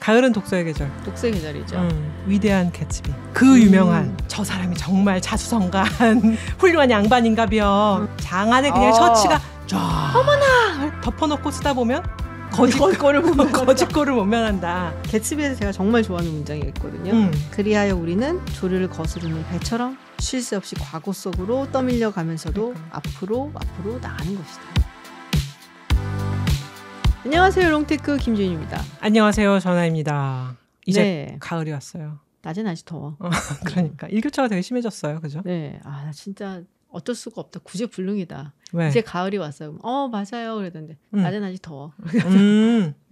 가을은 독서의 계절. 독서의 계절이죠. 위대한 개츠비. 그 유명한 저 사람이 정말 자수성가한 훌륭한 양반인가벼. 장안에 그냥 셔츠가 쫙 어머나 덮어놓고 쓰다 보면 거짓골을 못 면한다. 개츠비에서 제가 정말 좋아하는 문장이 있거든요. 그리하여 우리는 조류를 거스르는 배처럼 쉴 새 없이 과거 속으로 떠밀려 가면서도 앞으로 나가는 것이다. 안녕하세요. 롱테크 김지윤입니다. 안녕하세요. 전하입니다. 이제 네. 가을이 왔어요. 낮엔 아직 더워. 그러니까 일교차가 되게 심해졌어요. 그죠? 네. 아 진짜 어쩔 수가 없다. 구제불능이다. 왜? 이제 가을이 왔어요. 맞아요. 그러던데 낮엔 아직 더워.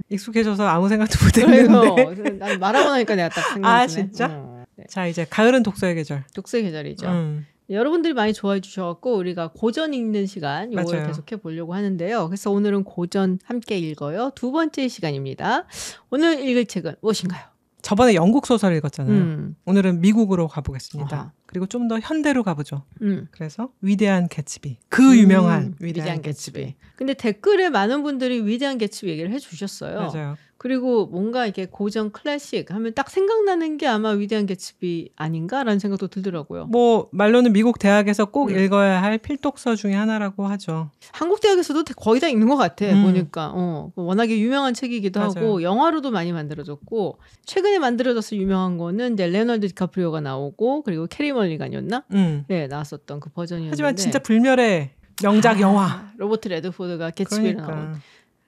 익숙해져서 아무 생각도 못했는데. 난 말하고 나니까 내가 딱 생각이 드네. 아 진짜? 네. 자 이제 가을은 독서의 계절. 독서의 계절이죠. 여러분들이 많이 좋아해 주셔서 우리가 고전 읽는 시간 이걸 맞아요. 계속해 보려고 하는데요. 그래서 오늘은 고전 함께 읽어요. 두 번째 시간입니다. 오늘 읽을 책은 무엇인가요? 저번에 영국 소설 읽었잖아요. 오늘은 미국으로 가보겠습니다. 어허. 그리고 좀 더 현대로 가보죠. 그래서 위대한 개츠비. 그 유명한 위대한 개츠비. 근데 댓글에 많은 분들이 위대한 개츠비 얘기를 해주셨어요. 맞아요. 그리고 뭔가 이렇게 고전 클래식 하면 딱 생각나는 게 아마 위대한 개츠비 아닌가라는 생각도 들더라고요. 뭐 말로는 미국 대학에서 꼭 읽어야 할 필독서 중에 하나라고 하죠. 한국 대학에서도 거의 다 읽는 것 같아. 보니까 워낙에 유명한 책이기도 맞아요. 하고 영화로도 많이 만들어졌고 최근에 만들어져서 유명한 거는 이제 레오나르도 디카프리오가 나오고 그리고 캐리 멀리간이었나? 네, 나왔었던 그 버전이었는데. 하지만 진짜 불멸의 명작 영화. 로버트 레드포드가 개츠비로 그러니까. 나온.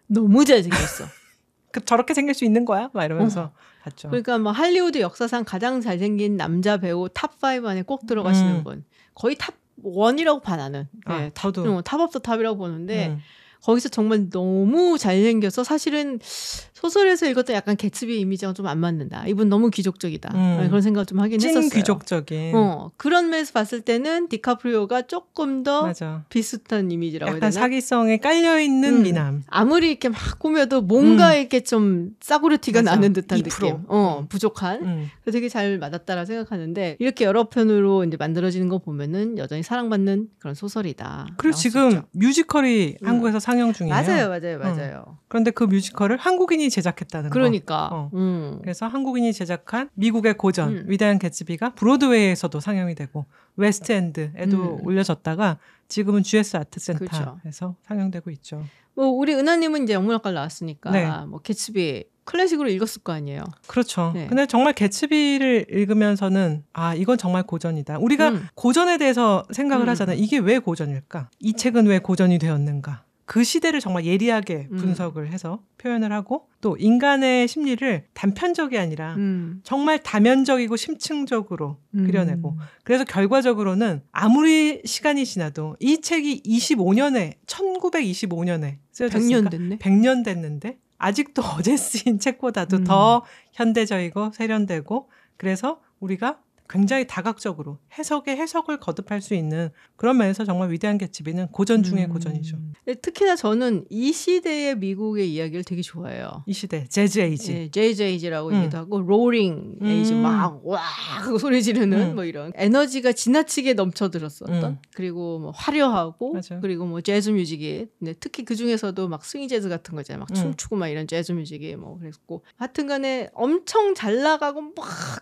너무 잘생겼어. 저렇게 생길 수 있는 거야? 막 이러면서 봤죠. 그러니까 뭐 할리우드 역사상 가장 잘생긴 남자 배우 탑5 안에 꼭 들어가시는 분. 거의 탑1이라고 봐 나는. 네, 저도. 탑 오브 더 탑이라고 보는데 거기서 정말 너무 잘생겨서 사실은 소설에서 읽었던 약간 개츠비 이미지랑 좀 안 맞는다. 이분 너무 귀족적이다. 그런 생각 좀 하긴 했었어요. 찐 귀족적인. 그런 면에서 봤을 때는 디카프리오가 조금 더 맞아. 비슷한 이미지라고 해야 약간 되나? 사기성에 깔려있는 미남. 아무리 이렇게 막 꾸며도 뭔가 이렇게 좀 싸구려티가 맞아. 나는 듯한 2%. 느낌. 부족한. 그래서 되게 잘 맞았다라 생각하는데 이렇게 여러 편으로 이제 만들어지는 거 보면은 여전히 사랑받는 그런 소설이다. 그리고 지금 뮤지컬이 한국에서 상영 중이에요. 맞아요. 그런데 그 뮤지컬을 한국인이 제작했다는 그러니까. 거. 그래서 한국인이 제작한 미국의 고전 위대한 개츠비가 브로드웨이에서도 상영이 되고 웨스트엔드에도 올려졌다가 지금은 GS 아트센터에서 그렇죠. 상영되고 있죠. 뭐 우리 은하님은 이제 영문학과를 나왔으니까 네. 뭐 개츠비 클래식으로 읽었을 거 아니에요. 그렇죠. 네. 근데 정말 개츠비를 읽으면서는 이건 정말 고전이다. 우리가 고전에 대해서 생각을 하잖아요. 이게 왜 고전일까? 이 책은 왜 고전이 되었는가? 그 시대를 정말 예리하게 분석을 해서 표현을 하고 또 인간의 심리를 단편적이 아니라 정말 다면적이고 심층적으로 그려내고 그래서 결과적으로는 아무리 시간이 지나도 이 책이 1925년에 쓰여졌으니까 100년 됐네. 100년 됐는데 아직도 어제 쓰인 책보다도 더 현대적이고 세련되고 그래서 우리가 굉장히 다각적으로 해석을 거듭할 수 있는 그런 면에서 정말 위대한 개츠비는 고전 중의 고전이죠. 특히나 저는 이 시대의 미국의 이야기를 되게 좋아해요. 이 시대, 재즈 에이지. 네, 재즈 에이지라고 얘기도 하고 로링 에이지 막 와 하고 소리 지르는 뭐 이런 에너지가 지나치게 넘쳐들었었던 그리고 뭐 화려하고 맞아요. 그리고 뭐 재즈 뮤직이 특히 그 중에서도 막 스윙 재즈 같은 거 있잖아요. 막 춤추고 막 이런 재즈 뮤직이 뭐 그랬고 하여튼간에 엄청 잘 나가고 막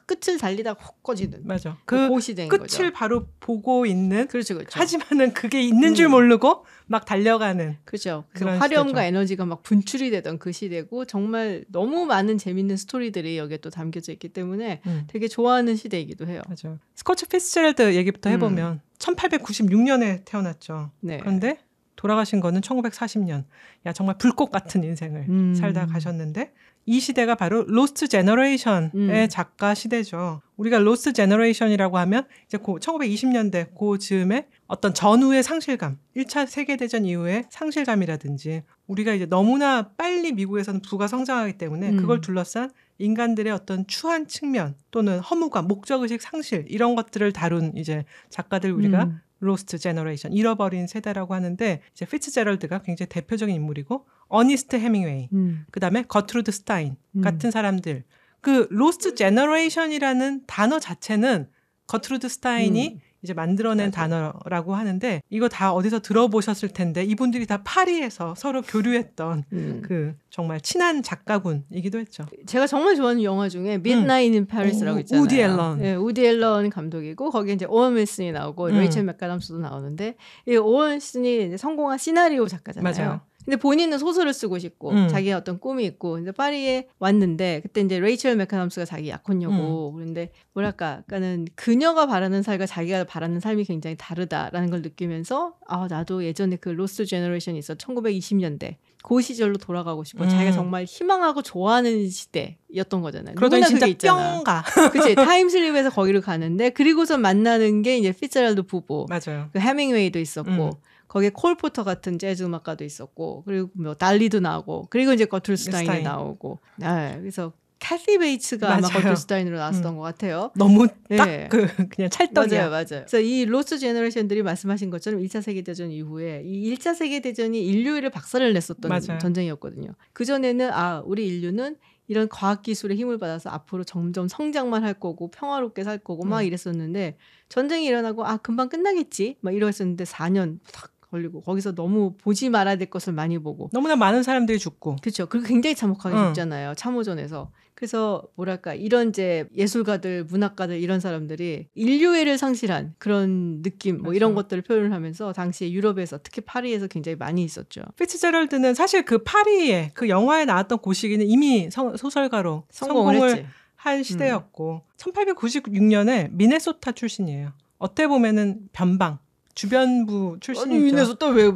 끝을 달리다가 훅 꺼지는 맞아. 그 그 시대인 끝을 거죠. 바로 보고 있는. 그렇죠. 하지만은 그게 있는 줄 모르고 막 달려가는. 그렇죠. 그런 화려함과 시대죠. 에너지가 막 분출이 되던 그 시대고 정말 너무 많은 재밌는 스토리들이 여기에 또 담겨져 있기 때문에 되게 좋아하는 시대이기도 해요. 맞아요. 스코트 피츠제럴드 얘기부터 해보면 1896년에 태어났죠. 네. 그런데 돌아가신 거는 1940년. 야 정말 불꽃 같은 인생을 살다 가셨는데 이 시대가 바로 로스트 제너레이션의 작가 시대죠. 우리가 로스트 제너레이션이라고 하면 이제 1920년대 그 즈음에 어떤 전후의 상실감, 1차 세계대전 이후의 상실감이라든지 우리가 이제 너무나 빨리 미국에서는 부가 성장하기 때문에 그걸 둘러싼 인간들의 어떤 추한 측면 또는 허무감, 목적의식 상실 이런 것들을 다룬 이제 작가들 우리가 로스트 제너레이션, 잃어버린 세대라고 하는데 이제 피츠제럴드가 굉장히 대표적인 인물이고 어니스트 해밍웨이, 그다음에 거트루드 스타인 같은 사람들. 그 로스트 제너레이션이라는 단어 자체는 거트루드 스타인이 이제 만들어낸 맞아요. 단어라고 하는데 이거 다 어디서 들어보셨을 텐데 이분들이 다 파리에서 서로 교류했던 그 정말 친한 작가군이기도 했죠. 제가 정말 좋아하는 영화 중에 Midnight in Paris라고 있잖아요. 우디 앨런. 네, 우디 앨런 감독이고 거기에 이제 오원 윌슨이 나오고 레이첼 맥아담스도 나오는데 이 오원 윌슨이 이제 성공한 시나리오 작가잖아요. 맞아요. 근데 본인은 소설을 쓰고 싶고 자기의 어떤 꿈이 있고 이제 파리에 왔는데 그때 이제 레이첼 맥아담스가 자기 약혼녀고 그런데 뭐랄까 그러니까는 그녀가 바라는 삶과 자기가 바라는 삶이 굉장히 다르다라는 걸 느끼면서 아 나도 예전에 그 로스트 제너레이션이 있어 1920년대 그 시절로 돌아가고 싶어. 자기가 정말 희망하고 좋아하는 시대였던 거잖아요. 그러더니 누구나 진짜 그게 있잖아. 뿅 가. 그치 타임슬립에서 거기를 가는데 그리고서 만나는 게 이제 피츠제럴드 부부. 맞아요. 그 해밍웨이도 있었고 거기에 콜 포터 같은 재즈 음악가도 있었고 그리고 뭐 달리도 나오고 그리고 이제 거툴스타인이 나오고 네, 그래서 캐시 베이츠가 아마 거툴스타인으로 나왔었던 것 같아요. 너무 네. 딱 그냥 찰떡이야. 맞아요. 그래서 이 로스트 제너레이션들이 말씀하신 것처럼 1차 세계대전 이후에 이 1차 세계대전이 인류를 박살을 냈었던 맞아요. 전쟁이었거든요. 그전에는 우리 인류는 이런 과학기술의 힘을 받아서 앞으로 점점 성장만 할 거고 평화롭게 살 거고 막 이랬었는데 전쟁이 일어나고 금방 끝나겠지 막 이러했었는데 4년 탁 걸리고 거기서 너무 보지 말아야 될 것을 많이 보고 너무나 많은 사람들이 죽고 그렇죠. 그리고 굉장히 참혹하게 죽잖아요. 참호전에서. 그래서 뭐랄까 이런 이제 예술가들, 문학가들 이런 사람들이 인류애를 상실한 그런 느낌 뭐 이런 것들을 표현을 하면서 당시에 유럽에서 특히 파리에서 굉장히 많이 있었죠. 피츠제럴드는 사실 그 파리에 그 영화에 나왔던 그 시기는 이미 소설가로 성공을 한 시대였고 1896년에 미네소타 출신이에요. 어떻게 보면은 변방. 주변부 출신이죠. 아니, 미네소타 왜?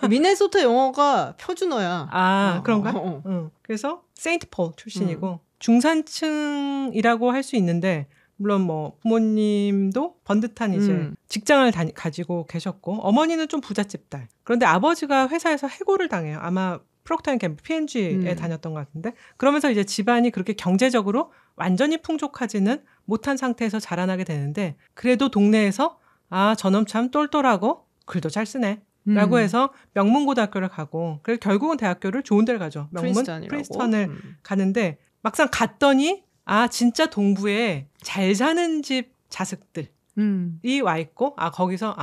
미네소타 영어가 표준어야. 그런가? 그래서 세인트 폴 출신이고 중산층이라고 할 수 있는데 물론 뭐 부모님도 번듯한 이제 직장을 가지고 계셨고 어머니는 좀 부잣집 딸. 그런데 아버지가 회사에서 해고를 당해요. 아마 프록터&갬블 P&G에 다녔던 것 같은데 그러면서 이제 집안이 그렇게 경제적으로 완전히 풍족하지는 못한 상태에서 자라나게 되는데 그래도 동네에서 저놈 참 똘똘하고 글도 잘 쓰네. 라고 해서 명문고등학교를 가고 그래서 결국은 대학교를 좋은 데를 가죠. 프린스턴을 가는데 막상 갔더니 진짜 동부에 잘 사는 집 자식들이 와 있고 거기서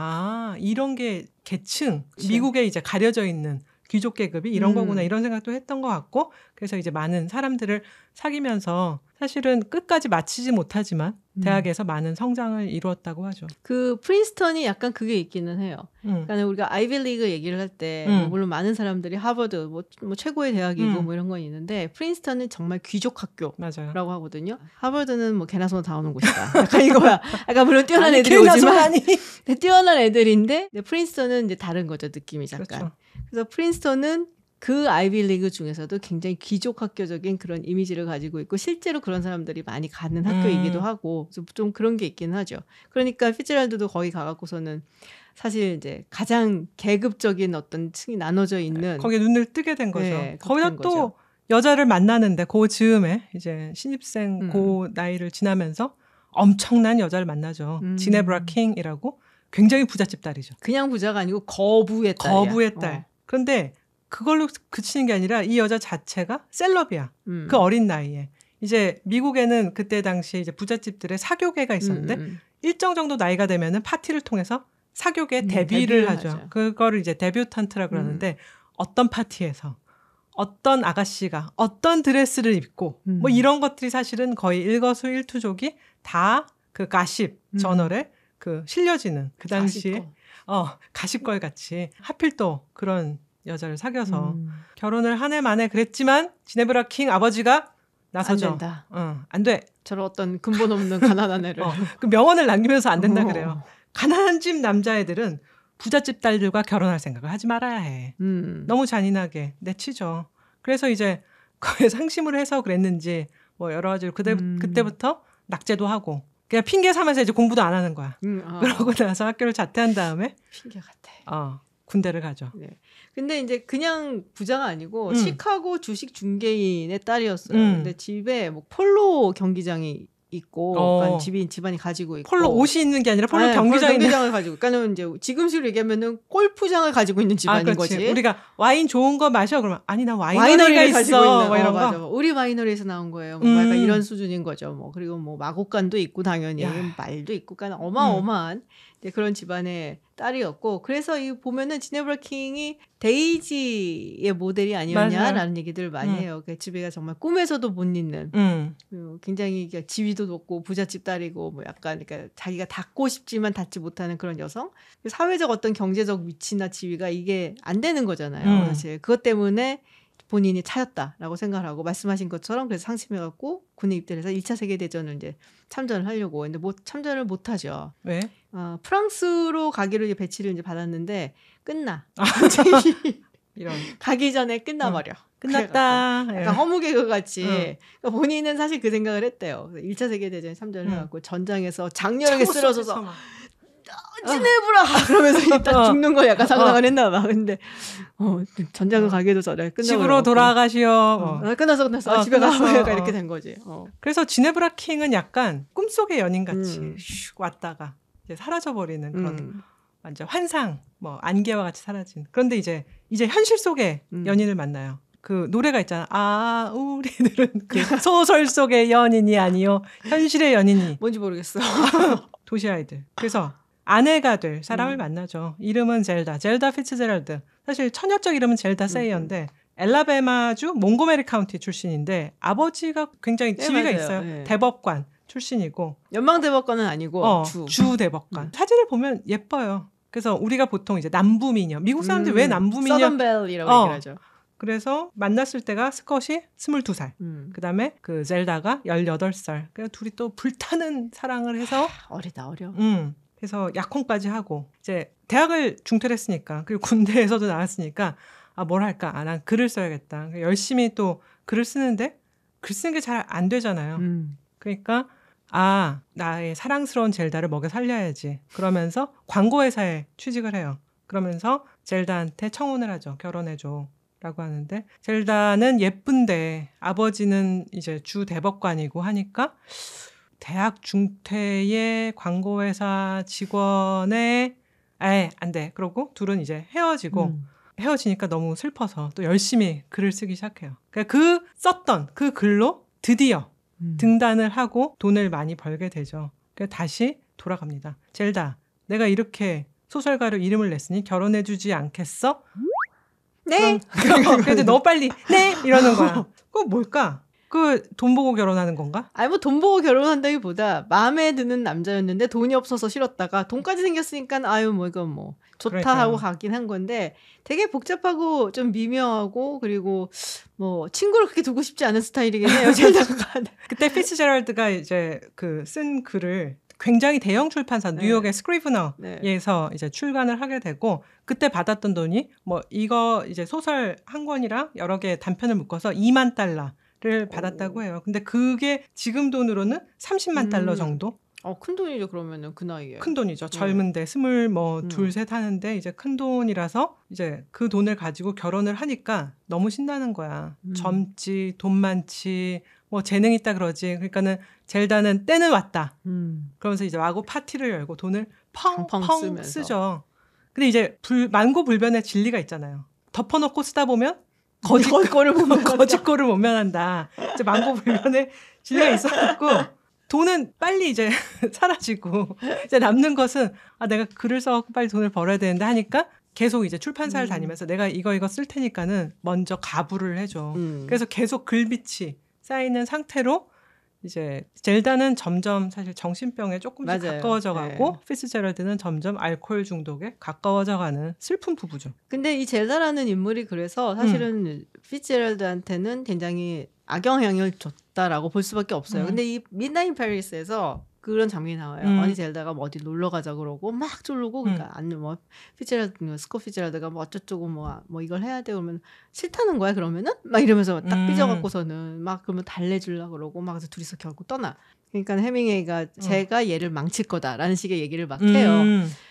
이런 게 계층 그치. 미국에 이제 가려져 있는 귀족 계급이 이런 거구나 이런 생각도 했던 것 같고 그래서 이제 많은 사람들을 사귀면서 사실은 끝까지 마치지 못하지만 대학에서 많은 성장을 이루었다고 하죠. 그 프린스턴이 약간 그게 있기는 해요. 그러니까 우리가 아이비리그 얘기를 할 때 물론 많은 사람들이 하버드 뭐 최고의 대학이고 뭐 이런 건 있는데 프린스턴은 정말 귀족 학교라고 맞아요. 하거든요. 하버드는 뭐 개나 소나 다 오는 곳이다. 약간 이거야. 약간 물론 뛰어난 애들이 오지만 뛰어난 애들인데 프린스턴은 이제 다른 거죠. 느낌이 잠깐. 그렇죠. 그래서 프린스턴은 그 아이비리그 중에서도 굉장히 귀족 학교적인 그런 이미지를 가지고 있고 실제로 그런 사람들이 많이 가는 학교이기도 하고 좀 그런 게 있긴 하죠. 그러니까 피츠제럴드도 거기 가갖고서는 사실 이제 가장 계급적인 어떤 층이 나눠져 있는 거기에 눈을 뜨게 된 거죠. 네, 거기다 또 여자를 만나는데 그 즈음에 이제 신입생 그 나이를 지나면서 엄청난 여자를 만나죠. 지네브라 킹이라고 굉장히 부잣집 딸이죠. 그냥 부자가 아니고 거부의 딸이야. 거부의 딸. 그런데 그걸로 그치는 게 아니라 이 여자 자체가 셀럽이야. 그 어린 나이에. 이제 미국에는 그때 당시 이제 부잣집들의 사교계가 있었는데 일정 정도 나이가 되면은 파티를 통해서 사교계 데뷔를 하죠. 그거를 이제 데뷔턴트라고 그러는데 어떤 파티에서 어떤 아가씨가 어떤 드레스를 입고 뭐 이런 것들이 사실은 거의 일거수일투족이 다 그 가십 저널에 그 실려지는 그 당시에 가십걸 같이 하필 또 그런 여자를 사귀어서 결혼을 한 해 만에 그랬지만 지네브라 킹 아버지가 나서죠. 안 된다. 안 돼. 저런 어떤 근본 없는 가난한 애를. 그 명언을 남기면서 안 된다 그래요. 가난한 집 남자애들은 부잣집 딸들과 결혼할 생각을 하지 말아야 해. 너무 잔인하게 내치죠. 그래서 이제 거기에 상심을 해서 그랬는지 뭐 여러 가지로 그때부터 낙제도 하고 그냥 핑계 삼아서 이제 공부도 안 하는 거야. 그러고 나서 학교를 자퇴한 다음에 핑계 같아. 군대를 가죠. 네. 근데 이제 그냥 부자가 아니고 시카고 주식 중개인의 딸이었어요. 근데 집에 뭐 폴로 경기장이 있고, 그러니까 집안이 가지고 있고. 폴로 옷이 있는 게 아니라 폴로 경기장을 가지고. 그러니까 이제 지금식으로 얘기하면은 골프장을 가지고 있는 집안인 거지. 우리가 와인 좋은 거 마셔 그러면 아니 나 와이너리가 있어. 뭐 이런 거. 맞아. 우리 와이너리에서 나온 거예요. 뭐 약간 이런 수준인 거죠. 뭐 그리고 뭐 마곡간도 있고 당연히 말도 있고, 그러니까 어마어마한 그런 집안의 딸이었고 그래서 이 보면은 지네브라 킹이 데이지의 모델이 아니었냐라는 맞아요. 얘기들을 많이 해요. 그 집애가 정말 꿈에서도 못 잊는 굉장히 지위도 높고 부잣집 딸이고 뭐 약간 그러니까 자기가 닿고 싶지만 닿지 못하는 그런 여성. 사회적 어떤 경제적 위치나 지위가 이게 안 되는 거잖아요. 사실 그것 때문에 본인이 차였다라고 생각을 하고 말씀하신 것처럼 그래서 상심해갖고 군에 입대를 해서 1차 세계대전을 이제 참전을 하려고 근데 참전을 못하죠. 왜? 프랑스로 가기로 이제 배치를 이제 받았는데 끝나. 이런. 가기 전에 끝나버려. 끝났다. 약간 허무개그 같이. 그러니까 본인은 사실 그 생각을 했대요. 1차 세계대전에 참전을 해갖고 전장에서 장렬하게 쓰러져서 지네브라 그러면서 일단 죽는 거 약간 상상을 했나 봐. 근데 전장을 가기도 전에 끝나고 집으로 돌아가시오. 끝났어. 집에 가서 이렇게 된 거지. 그래서 지네브라 킹은 약간 꿈속의 연인같이 슉 왔다가 이제 사라져버리는 그런 완전 환상, 뭐 안개와 같이 사라진. 그런데 이제 현실 속의 연인을 만나요. 그 노래가 있잖아. 우리들은 그 소설 속의 연인이 아니요 현실의 연인이. 뭔지 모르겠어. 도시 아이들. 그래서 아내가 될 사람을 만나죠. 이름은 젤다 피츠제럴드. 사실 처녀적 이름은 젤다 세이어인데 엘라베마주 몽고메리 카운티 출신인데 아버지가 굉장히 지위가 있어요. 네. 대법관 출신이고 연방대법관은 아니고 주 대법관. 사진을 보면 예뻐요. 그래서 우리가 보통 이제 남부미녀. 미국 사람들이 왜 남부미녀? 서던벨이라고 얘기를 하죠. 그래서 만났을 때가 스컷이 22살. 그다음에 그 젤다가 18살. 그래서 둘이 또 불타는 사랑을 해서 어리다 어려. 그래서 약혼까지 하고 이제 대학을 중퇴를 했으니까 그리고 군대에서도 나왔으니까 뭘 할까? 난 글을 써야겠다. 열심히 또 글을 쓰는데 글 쓰는 게 잘 안 되잖아요. 그러니까 나의 사랑스러운 젤다를 먹여 살려야지. 그러면서 광고회사에 취직을 해요. 그러면서 젤다한테 청혼을 하죠. 결혼해줘. 라고 하는데 젤다는 예쁜데 아버지는 이제 주 대법관이고 하니까 대학 중퇴의 광고회사 직원의 안 돼. 그러고 둘은 이제 헤어지고 헤어지니까 너무 슬퍼서 또 열심히 글을 쓰기 시작해요. 그러니까 썼던 그 글로 드디어 등단을 하고 돈을 많이 벌게 되죠. 그래서 다시 돌아갑니다. 젤다, 내가 이렇게 소설가로 이름을 냈으니 결혼해주지 않겠어? 네. 그래도 너 빨리 네 이러는 거야. 그거 뭘까? 돈 보고 결혼하는 건가? 아니 뭐 돈 보고 결혼한다기보다 마음에 드는 남자였는데 돈이 없어서 싫었다가 돈까지 생겼으니까 뭐 이건 뭐 좋다 그러니까요. 하고 가긴 한 건데 되게 복잡하고 좀 미묘하고 그리고 뭐 친구를 그렇게 두고 싶지 않은 스타일이긴 해요. 그때 피츠제럴드가 이제 쓴 글을 굉장히 대형 출판사 뉴욕의 스크리브너에서 이제 출간을 하게 되고 그때 받았던 돈이 뭐 이거 이제 소설 한 권이랑 여러 개 단편을 묶어서 $20,000 를 받았다고 해요. 근데 그게 지금 돈으로는 30만 달러 정도? 큰 돈이죠. 그러면은 그 나이에. 큰 돈이죠. 젊은데 22, 3 하는데 이제 큰 돈이라서 이제 그 돈을 가지고 결혼을 하니까 너무 신나는 거야. 젊지, 돈 많지, 뭐 재능 있다 그러지. 그러니까는 젤다는 때는 왔다. 그러면서 이제 와고 파티를 열고 돈을 펑펑 쓰죠. 근데 이제 만고불변의 진리가 있잖아요. 덮어놓고 쓰다 보면 거짓 거를 못 면한다. 이제 만고불변의 진리가 있어갖고 돈은 빨리 이제 사라지고 이제 남는 것은 내가 글을 써갖고 빨리 돈을 벌어야 되는데 하니까 계속 이제 출판사를 다니면서 내가 이거 쓸 테니까는 먼저 가부를 해줘. 그래서 계속 글빛이 쌓이는 상태로 이제 젤다는 점점 사실 정신병에 조금씩 가까워져 가고 피츠제럴드는 점점 알코올 중독에 가까워져 가는 슬픈 부부죠. 근데 이 젤다라는 인물이 그래서 사실은 피츠제럴드한테는 굉장히 악영향을 줬다라고 볼 수밖에 없어요. 근데 이 midnight in Paris에서 그런 장면이 나와요. 어니 젤다가 뭐 어디 놀러 가자 그러고 막 졸르고 그러니까 뭐 스콧 피츠제럴드가 뭐 어쩌고 뭐 이걸 해야 돼 그러면 싫다는 거야 그러면은 막 이러면서 딱 삐져갖고서는 막 그러면 달래주려고 그러고 막 그래서 둘이서 결국 떠나. 그러니까 해밍웨이가 제가 얘를 망칠 거다라는 식의 얘기를 막 해요.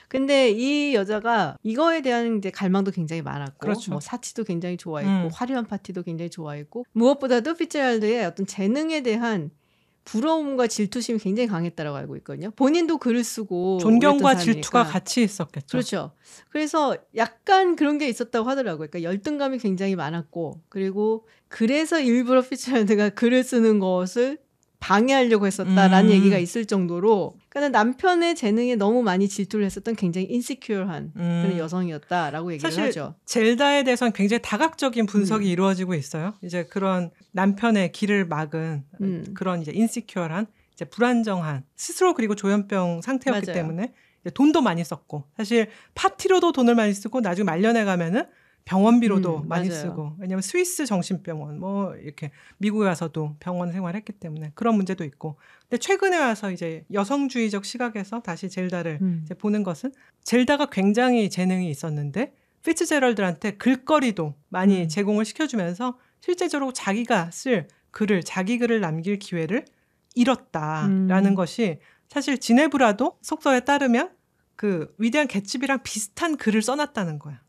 근데 이 여자가 이거에 대한 이제 갈망도 굉장히 많았고 그렇죠. 뭐 사치도 굉장히 좋아했고 화려한 파티도 굉장히 좋아했고 무엇보다도 피츠제럴드의 어떤 재능에 대한 부러움과 질투심이 굉장히 강했다라고 알고 있거든요. 본인도 글을 쓰고 존경과 질투가 같이 있었겠죠. 그렇죠. 그래서 약간 그런 게 있었다고 하더라고요. 그러니까 열등감이 굉장히 많았고 그리고 그래서 일부러 피츠제럴드가 글을 쓰는 것을 방해하려고 했었다라는 얘기가 있을 정도로 그러니까 남편의 재능에 너무 많이 질투를 했었던 굉장히 인시큐어한 그런 여성이었다라고 얘기를 사실 하죠. 젤다에 대해서는 굉장히 다각적인 분석이 이루어지고 있어요. 이제 그런 남편의 길을 막은 그런 이제 인시큐어한 이제 불안정한 스스로 그리고 조현병 상태였기 맞아요. 때문에 이제 돈도 많이 썼고 사실 파티로도 돈을 많이 쓰고 나중에 말년에 가면은 병원비로도 많이 맞아요. 쓰고 왜냐하면 스위스 정신병원 뭐 이렇게 미국에 와서도 병원 생활했기 때문에 그런 문제도 있고 근데 최근에 와서 이제 여성주의적 시각에서 다시 젤다를 이제 보는 것은 젤다가 굉장히 재능이 있었는데 피츠제럴드한테 글거리도 많이 제공을 시켜주면서 실제적으로 자기가 쓸 글을 자기 글을 남길 기회를 잃었다라는 것이 사실 지네브라도 속설에 따르면 그 위대한 개츠비랑 비슷한 글을 써놨다는 거야.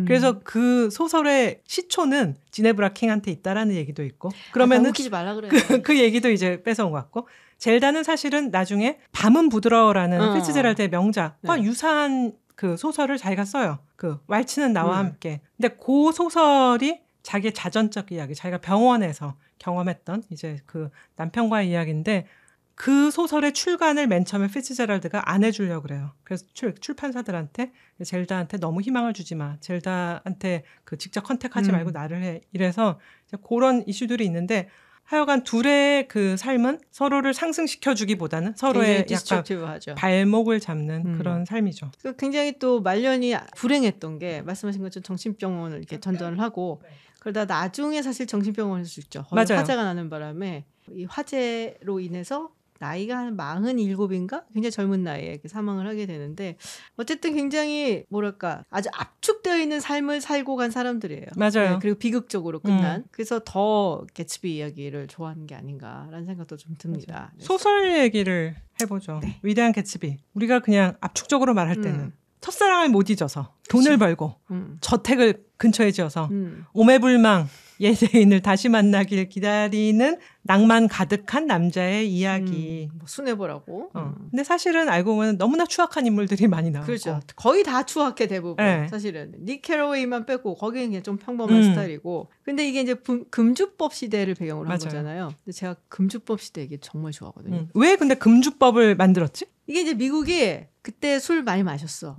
그래서 그 소설의 시초는 지네브라 킹한테 있다라는 얘기도 있고 그러면은 웃기지 말라 그래. 그 얘기도 이제 뺏어온 것 같고 젤다는 사실은 나중에 밤은 부드러워라는 피츠제럴드의 명작과 네. 유사한 그 소설을 자기가 써요. 그 왈츠는 나와 함께. 근데 그 소설이 자기의 자전적 이야기, 자기가 병원에서 경험했던 이제 그 남편과의 이야기인데 그 소설의 출간을 맨 처음에 피츠제럴드가 안 해주려고 그래요. 그래서 출판사들한테 젤다한테 너무 희망을 주지 마. 젤다한테 그 직접 컨택하지 말고 나를 해. 이래서 이제 그런 이슈들이 있는데 하여간 둘의 그 삶은 서로를 상승시켜주기보다는 서로의 약간 발목을 잡는 그런 삶이죠. 굉장히 또 말년이 불행했던 게 말씀하신 것처럼 정신병원을 이렇게 전전을 하고 그러다 나중에 사실 정신병원에서 죽죠. 화재가 나는 바람에 이 화재로 인해서 나이가 한 47인가? 굉장히 젊은 나이에 이렇게 사망을 하게 되는데 어쨌든 굉장히 뭐랄까 아주 압축되어 있는 삶을 살고 간 사람들이에요. 맞아요. 네, 그리고 비극적으로 끝난. 그래서 더 개츠비 이야기를 좋아하는 게 아닌가라는 생각도 좀 듭니다. 소설 얘기를 해보죠. 네. 위대한 개츠비. 우리가 그냥 압축적으로 말할 때는 첫사랑을 못 잊어서 돈을 벌고 저택을 근처에 지어서 오매불망 예대인을 다시 만나길 기다리는 낭만 가득한 남자의 이야기. 뭐 순애보라고. 근데 사실은 알고 보면 너무나 추악한 인물들이 많이 나오고. 그렇죠. 거의 다 추악해 대부분. 네. 사실은 닉 캐러웨이만 빼고 거기는 그냥 좀 평범한 스타일이고. 근데 이게 이제 금주법 시대를 배경으로 한 거잖아요. 근데 제가 금주법 시대 얘기 정말 좋아하거든요. 왜 근데 금주법을 만들었지? 이게 이제 미국이 그때 술 많이 마셨어.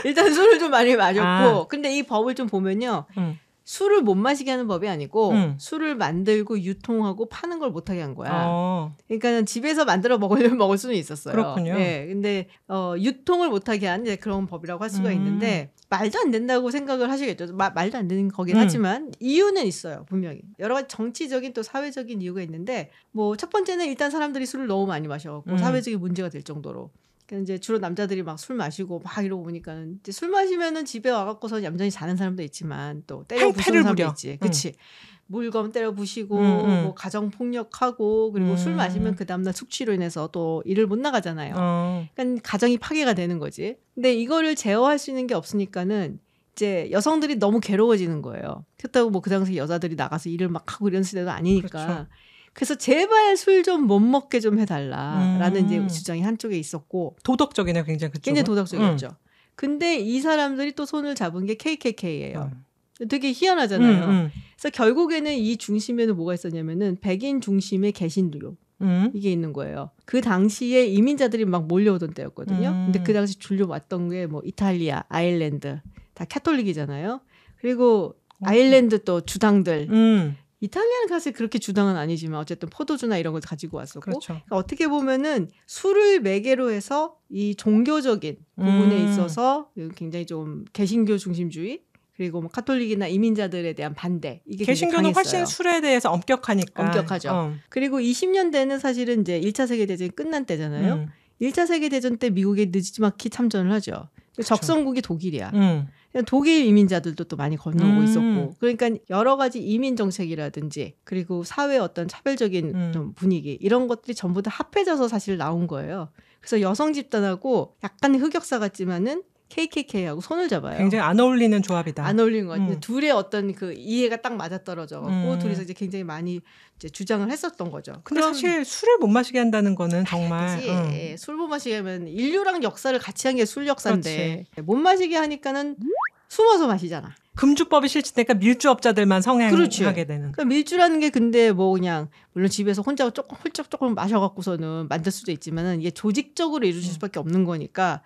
일단 술을 좀 많이 마셨고. 근데 이 법을 좀 보면요. 술을 못 마시게 하는 법이 아니고 술을 만들고 유통하고 파는 걸 못하게 한 거야. 그러니까 집에서 만들어 먹으려면 먹을 수는 있었어요. 그렇군요. 네, 근데 유통을 못하게 한 그런 법이라고 할 수가 있는데 말도 안 된다고 생각을 하시겠죠. 말도 안 되는 거긴 하지만 이유는 있어요. 분명히. 여러 가지 정치적인 또 사회적인 이유가 있는데 뭐 첫 번째는 일단 사람들이 술을 너무 많이 마셔갖고 사회적인 문제가 될 정도로. 그러니까 이제 주로 남자들이 막 술 마시고 막 이러고 보니까는 이제 술 마시면은 집에 와갖고서 얌전히 자는 사람도 있지만 또 때려 부수는 사람도 있지. 그치. 물건 때려 부시고 뭐 가정 폭력하고 그리고 술 마시면 그 다음날 숙취로 인해서 또 일을 못 나가잖아요. 그러니까 가정이 파괴가 되는 거지. 근데 이거를 제어할 수 있는 게 없으니까는 이제 여성들이 너무 괴로워지는 거예요. 그렇다고 뭐 그 당시 여자들이 나가서 일을 막 하고 이런 시대도 아니니까. 그렇죠. 그래서 제발 술 좀 못 먹게 좀 해달라라는 이제 주장이 한쪽에 있었고 도덕적이네요, 굉장히 그쪽은. 굉장히 도덕적이었죠. 근데 이 사람들이 또 손을 잡은 게 KKK예요. 되게 희한하잖아요. 그래서 결국에는 이 중심에는 뭐가 있었냐면은 백인 중심의 개신교 이게 있는 거예요. 그 당시에 이민자들이 막 몰려오던 때였거든요. 근데 그 당시 줄려왔던 게 뭐 이탈리아, 아일랜드 다 캐톨릭이잖아요. 그리고 아일랜드 또 주당들. 이탈리아는 사실 그렇게 주당은 아니지만 어쨌든 포도주나 이런 걸 가지고 왔었고 그렇죠. 그러니까 어떻게 보면은 술을 매개로 해서 이 종교적인 부분에 있어서 굉장히 좀 개신교 중심주의 그리고 뭐 카톨릭이나 이민자들에 대한 반대 이게 개신교는 훨씬 술에 대해서 엄격하니까. 엄격하죠. 그리고 20년대는 사실은 이제 1차 세계대전이 끝난 때잖아요. 1차 세계대전 때 미국에 느지막히 참전을 하죠. 그렇죠. 적성국이 독일이야. 독일 이민자들도 또 많이 건너오고 있었고 그러니까 여러 가지 이민 정책이라든지 그리고 사회의 어떤 차별적인 좀 분위기 이런 것들이 전부 다 합해져서 사실 나온 거예요. 그래서 여성 집단하고 약간 흑역사 같지만은 KKK하고 손을 잡아요. 굉장히 안 어울리는 조합이다. 안 어울리는 것 같아요. 둘의 어떤 그 이해가 딱 맞아떨어져갖고 둘이서 이제 굉장히 많이 이제 주장을 했었던 거죠. 근데 사실 술을 못 마시게 한다는 거는 정말 술 못 마시게 하면 인류랑 역사를 같이 한 게 술 역사인데 못 마시게 하니까는 숨어서 마시잖아. 금주법이 실시되니까 밀주업자들만 성행하게 그렇지. 되는. 그러니까 밀주라는 게 근데 뭐 그냥 물론 집에서 혼자 조금 훌쩍 마셔갖고서는 만들 수도 있지만은 이게 조직적으로 이루어질 수밖에 없는 거니까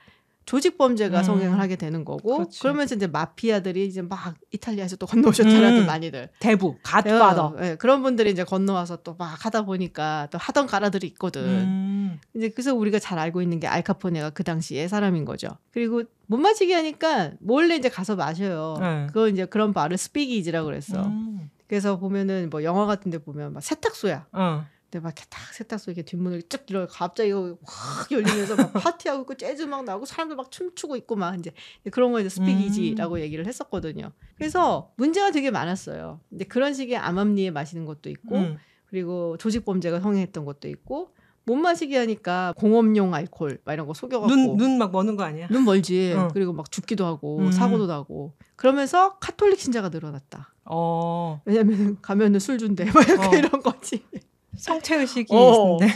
조직 범죄가 성행을 하게 되는 거고 그렇지. 그러면서 이제 마피아들이 이제 막 이탈리아에서 또 건너오셨잖아요. 또 많이들. 대부, 갓파더. 네, 그런 분들이 이제 건너와서 또 막 하다 보니까 또 하던 가라들이 있거든. 이제 그래서 우리가 잘 알고 있는 게 알카포네가 그 당시에 사람인 거죠. 그리고 못 마시게 하니까 몰래 이제 가서 마셔요. 그거 이제 그런 바를 스피기지라고 그랬어. 그래서 보면은 뭐 영화 같은 데 보면 막 세탁소야. 근데 막 딱 세탁소 이렇게 뒷문을 쭉 열어 갑자기 이거 확 열리면서 막 파티하고 있고 재즈 막 나오고 사람들 막 춤추고 있고 막 이제 그런 거 이제 스피기지라고 얘기를 했었거든요. 그래서 문제가 되게 많았어요. 근데 그런 식의 암암리에 마시는 것도 있고 그리고 조직 범죄가 성행했던 것도 있고 못 마시게 하니까 공업용 알코올 막 이런 거 속여갖고 눈 막 머는 거 아니야? 눈 멀지. 그리고 막 죽기도 하고 사고도 나고 그러면서 카톨릭 신자가 늘어났다. 왜냐면 가면은 술 준대 막 이런 거지. 성체의식이 있는데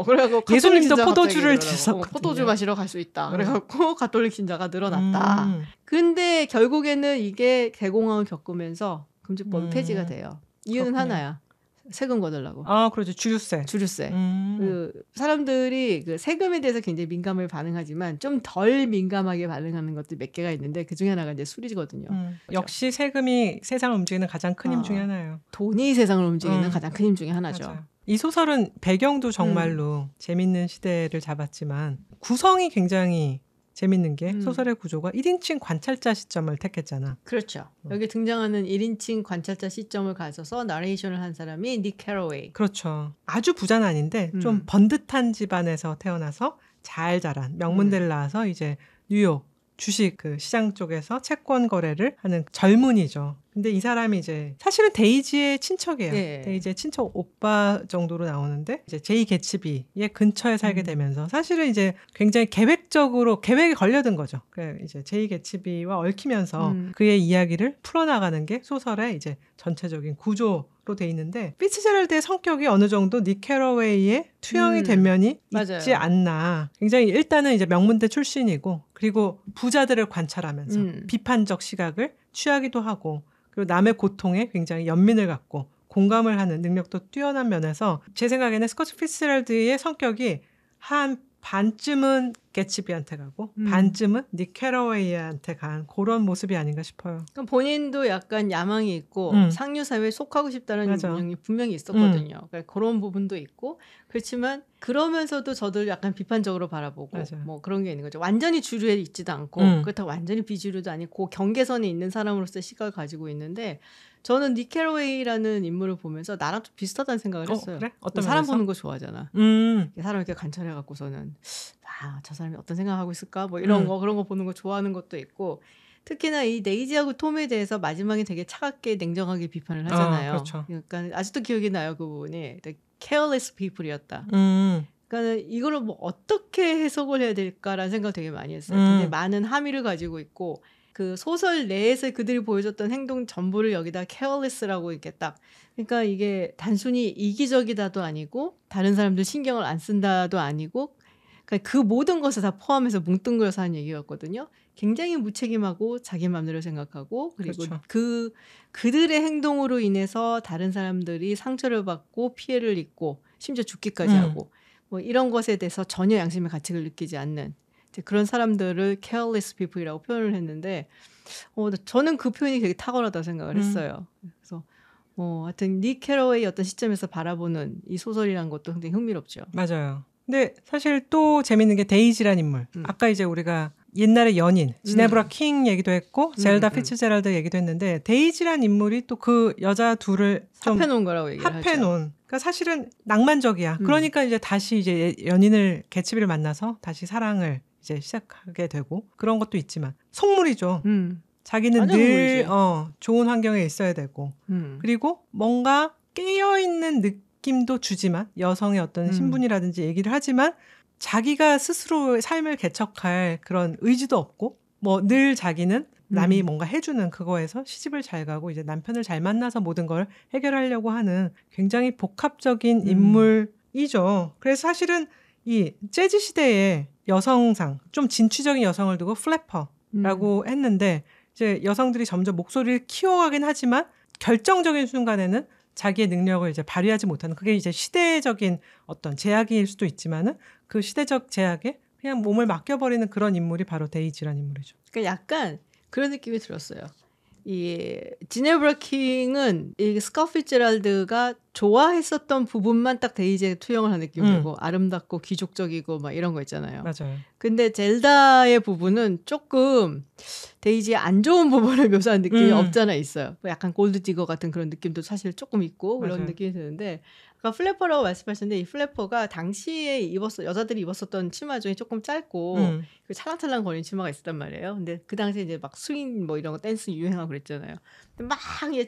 그래갖고 예수님도 포도주를 드셨거든요. 포도주 마시러 갈 수 있다. 그래갖고 가톨릭 신자가 늘어났다. 근데 결국에는 이게 대공황을 겪으면서 금주법이 폐지가 돼요. 이유는 그렇군요. 하나야. 세금 거들라고. 그렇죠. 주류세. 그 사람들이 그 세금에 대해서 굉장히 민감하게 반응하지만 좀 덜 민감하게 반응하는 것들이 몇 개가 있는데 그 중에 하나가 이제 술이거든요. 그렇죠? 역시 세금이 세상을 움직이는 가장 큰 힘 중에 하나예요. 돈이 세상을 움직이는 가장 큰 힘 중에 하나죠. 맞아요. 이 소설은 배경도 정말로 재밌는 시대를 잡았지만 구성이 굉장히 재밌는 게 소설의 구조가 1인칭 관찰자 시점을 택했잖아. 그렇죠. 여기 등장하는 1인칭 관찰자 시점을 가져서 나레이션을 한 사람이 닉 캐러웨이. 그렇죠. 아주 부자는 아닌데 좀 번듯한 집안에서 태어나서 잘 자란 명문대를 나와서 이제 뉴욕 주식 그 시장 쪽에서 채권 거래를 하는 젊은이죠. 근데 이 사람이 이제 사실은 데이지의 친척이에요. 네. 데이지의 친척 오빠 정도로 나오는데 이제 제이 개츠비의 근처에 살게 되면서 사실은 이제 굉장히 계획에 걸려든 거죠. 그래 이제 제이 개츠비와 얽히면서 그의 이야기를 풀어나가는 게 소설의 이제 전체적인 구조로 돼 있는데 피츠제럴드의 성격이 어느 정도 닉 캐러웨이의 투영이 된 면이 있지 맞아요. 않나. 굉장히 일단은 이제 명문대 출신이고 그리고 부자들을 관찰하면서 비판적 시각을 취하기도 하고 그리고 남의 고통에 굉장히 연민을 갖고 공감을 하는 능력도 뛰어난 면에서 제 생각에는 스코트 피츠제럴드의 성격이 한 반쯤은 개츠비한테 가고 반쯤은 닉 캐러웨이한테 간 그런 모습이 아닌가 싶어요. 그럼 본인도 약간 야망이 있고 상류사회에 속하고 싶다는 욕망이 분명히 있었거든요. 그러니까 그런 부분도 있고 그렇지만 그러면서도 저들 약간 비판적으로 바라보고 뭐 그런 게 있는 거죠. 완전히 주류에 있지도 않고 그렇다고 완전히 비주류도 아니고 그 경계선에 있는 사람으로서의 시각을 가지고 있는데 저는 닉 캐러웨이라는 인물을 보면서 나랑 좀 비슷하다는 생각을 했어요. 그래? 어떤 사람 면에서? 보는 거 좋아하잖아. 사람 이렇게 관찰해갖고서는 저 사람이 어떤 생각하고 있을까? 뭐 이런 거 그런 거 보는 거 좋아하는 것도 있고 특히나 이 데이지하고 톰에 대해서 마지막에 되게 차갑게 냉정하게 비판을 하잖아요. 그렇죠. 그러니까 아직도 기억이 나요. 그 부분이. The careless people이었다. 그러니까 이거를 뭐 어떻게 해석을 해야 될까라는 생각을 되게 많이 했어요. 근데 많은 함의를 가지고 있고 그 소설 내에서 그들이 보여줬던 행동 전부를 여기다 careless라고 이렇게 딱 그러니까 이게 단순히 이기적이다도 아니고 다른 사람들 신경을 안 쓴다도 아니고 그러니까 그 모든 것을 다 포함해서 뭉뚱그려서 하는 얘기였거든요. 굉장히 무책임하고 자기 마음대로 생각하고 그리고 그렇죠. 그들의 행동으로 인해서 다른 사람들이 상처를 받고 피해를 입고 심지어 죽기까지 하고 뭐 이런 것에 대해서 전혀 양심의 가책을 느끼지 않는 그런 사람들을 careless people이라고 표현을 했는데 저는 그 표현이 되게 탁월하다고 생각을 했어요. 그래서 하여튼 닉 캐러웨이 어떤 시점에서 바라보는 이 소설이라는 것도 굉장히 흥미롭죠. 맞아요. 근데 사실 또 재밌는 게 데이지란 인물. 아까 이제 우리가 옛날의 연인 지네브라 킹 얘기도 했고 젤다 피츠제럴드 얘기도 했는데 데이지란 인물이 또 그 여자 둘을 좀 합해놓은 거라고 얘기를 하죠. 그러니까 사실은 낭만적이야. 그러니까 이제 다시 이제 연인을 개츠비를 만나서 다시 사랑을 이제 시작하게 되고 그런 것도 있지만 속물이죠. 자기는 늘 좋은 환경에 있어야 되고 그리고 뭔가 깨어있는 느낌도 주지만 여성의 어떤 신분이라든지 얘기를 하지만 자기가 스스로 삶을 개척할 그런 의지도 없고 뭐 늘 자기는 남이 뭔가 해주는 그거에서 시집을 잘 가고 이제 남편을 잘 만나서 모든 걸 해결하려고 하는 굉장히 복합적인 인물이죠. 그래서 사실은 이 재즈 시대의 여성상 좀 진취적인 여성을 두고 플래퍼라고 했는데 이제 여성들이 점점 목소리를 키워가긴 하지만 결정적인 순간에는 자기의 능력을 이제 발휘하지 못하는, 그게 이제 시대적인 어떤 제약일 수도 있지만은 그 시대적 제약에 그냥 몸을 맡겨버리는 그런 인물이 바로 데이지라는 인물이죠. 그러니까 약간 그런 느낌이 들었어요. 이 지네브라 킹은 이 스콧 피츠제랄드가 좋아했었던 부분만 딱 데이지에 투영을 한 느낌이 들고 아름답고 귀족적이고 막 이런 거 있잖아요. 맞아요. 근데 젤다의 부분은 조금 데이지의 안 좋은 부분을 묘사한 느낌이 없잖아 있어요. 약간 골드디거 같은 그런 느낌도 사실 조금 있고 그런 맞아요. 느낌이 드는데, 아까 플래퍼라고 말씀하셨는데 이 플래퍼가 당시에 여자들이 입었었던 치마 중에 조금 짧고 그 찰랑찰랑 거리는 치마가 있었단 말이에요. 근데 그 당시에 이제 막 스윙 뭐 이런 거 댄스 유행하고 그랬잖아요. 근데 막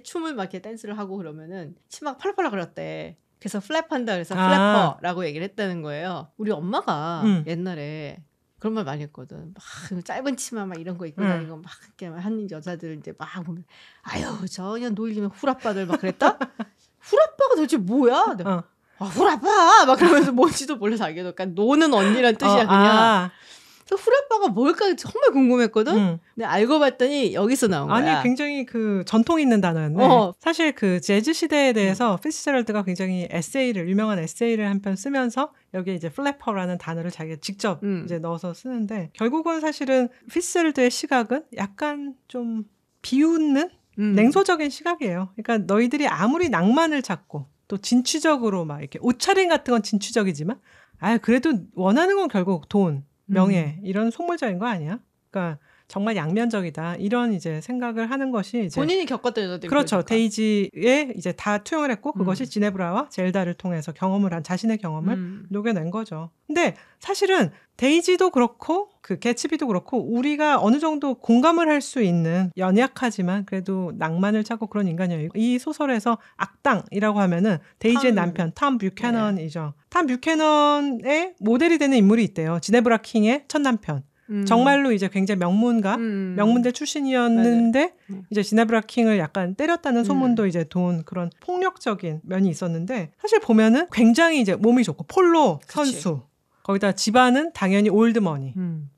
춤을 막 이렇게 댄스를 하고 그러면은 치마가 펄펄 그렸대. 그래서 플랩한다 그래서 플래퍼라고 얘기를 했다는 거예요. 우리 엄마가 옛날에 그런 말 많이 했거든. 막 짧은 치마 막 이런 거 입고 다니고 막 이렇게 한 여자들 이제 막 보면 아유 저 그냥 놀리면 후라빠들 막 그랬다. 후라빠가 도대체 뭐야? 후라빠 막 그러면서 뭔지도 몰라 자기도. 그러니까 노는 언니란 뜻이야 그냥. 그래서 후라빠가 뭘까 정말 궁금했거든. 근데 알고 봤더니 여기서 나온 거야. 아니 굉장히 그 전통 있는 단어였네. 사실 그 재즈 시대에 대해서 피츠제럴드가 굉장히 유명한 에세이를 한 편 쓰면서 여기에 이제 플래퍼라는 단어를 자기가 직접 이제 넣어서 쓰는데, 결국은 사실은 피츠제럴드의 시각은 약간 좀 비웃는 냉소적인 시각이에요. 그러니까 너희들이 아무리 낭만을 찾고 또 진취적으로 막 이렇게 옷차림 같은 건 진취적이지만 그래도 원하는 건 결국 돈, 명예 이런 속물적인 거 아니야? 그러니까 정말 양면적이다 이런 이제 생각을 하는 것이 이제 본인이 겪었던 여자들. 그렇죠. 데이지에 이제 다 투영을 했고 그것이 지네브라와 젤다를 통해서 경험을 한 자신의 경험을 녹여낸 거죠. 근데 사실은 데이지도 그렇고 그 개츠비도 그렇고 우리가 어느 정도 공감을 할 수 있는 연약하지만 그래도 낭만을 찾고 그런 인간이에요. 이 소설에서 악당이라고 하면은 데이지의 남편 탐 뷰캐넌이죠. 탐 뷰캐넌의 모델이 되는 인물이 있대요. 지네브라 킹의 첫 남편. 정말로 이제 굉장히 명문대 출신이었는데 이제 지네브라 킹을 약간 때렸다는 소문도 이제 돈 그런 폭력적인 면이 있었는데, 사실 보면은 굉장히 이제 몸이 좋고 폴로 선수. 거기다 집안은 당연히 올드머니.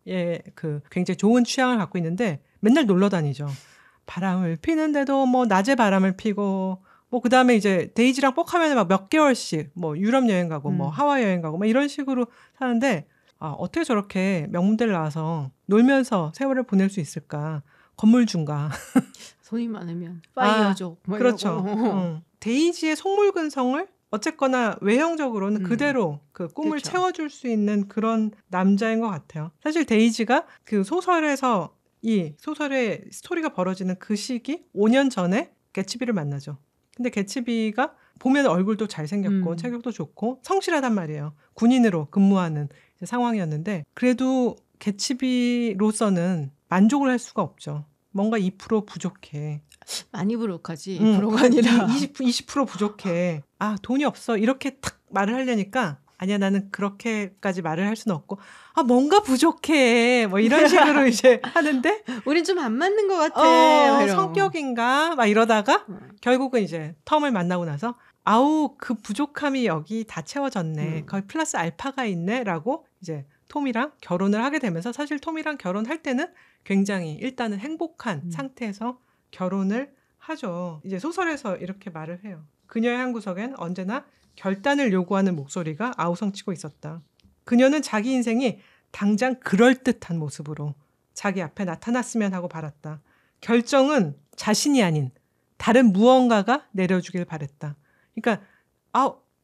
예, 그 굉장히 좋은 취향을 갖고 있는데 맨날 놀러 다니죠. 바람을 피는데도 뭐 낮에 바람을 피고 뭐 그다음에 이제 데이지랑 뻑하면 막 몇 개월씩 뭐 유럽 여행 가고 뭐 하와이 여행 가고 막 이런 식으로 사는데, 어떻게 저렇게 명문대를 나와서 놀면서 세월을 보낼 수 있을까? 건물주인가? 돈이 많으면 파이어족. 그렇죠. 데이지의 속물근성을 어쨌거나 외형적으로는 그대로 그 꿈을 그렇죠. 채워줄 수 있는 그런 남자인 것 같아요. 사실 데이지가 그 소설에서 이 소설의 스토리가 벌어지는 그 시기 5년 전에 개츠비를 만나죠. 근데 개츠비가 보면 얼굴도 잘생겼고 체격도 좋고 성실하단 말이에요. 군인으로 근무하는 상황이었는데 그래도 개츠비로서는 만족을 할 수가 없죠. 뭔가 2% 부족해. 많이 부족하지. 2%가 아니라 20% 부족해. 돈이 없어. 이렇게 탁 말을 하려니까 아니야 나는 그렇게까지 말을 할 수는 없고 뭔가 부족해. 뭐 이런 식으로 이제 하는데 우린 좀 안 맞는 것 같아. 성격인가? 막 이러다가 결국은 이제 텀을 만나고 나서 그 부족함이 여기 다 채워졌네. 거의 플러스 알파가 있네. 라고 이제 톰이랑 결혼을 하게 되면서, 사실 톰이랑 결혼할 때는 굉장히 일단은 행복한 상태에서 결혼을 하죠. 이제 소설에서 이렇게 말을 해요. 그녀의 한 구석엔 언제나 결단을 요구하는 목소리가 아우성치고 있었다. 그녀는 자기 인생이 당장 그럴듯한 모습으로 자기 앞에 나타났으면 하고 바랐다. 결정은 자신이 아닌 다른 무언가가 내려주길 바랬다. 그러니까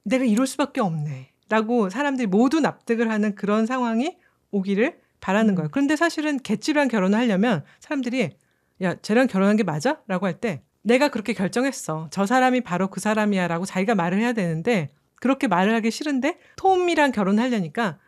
내가 이럴 수밖에 없네 라고 사람들이 모두 납득을 하는 그런 상황이 오기를 바라는 거예요. 그런데 사실은 개츠비랑 결혼을 하려면 사람들이 야 쟤랑 결혼한 게 맞아? 라고 할 때 내가 그렇게 결정했어. 저 사람이 바로 그 사람이야 라고 자기가 말을 해야 되는데 그렇게 말을 하기 싫은데 톰이랑 결혼하려니까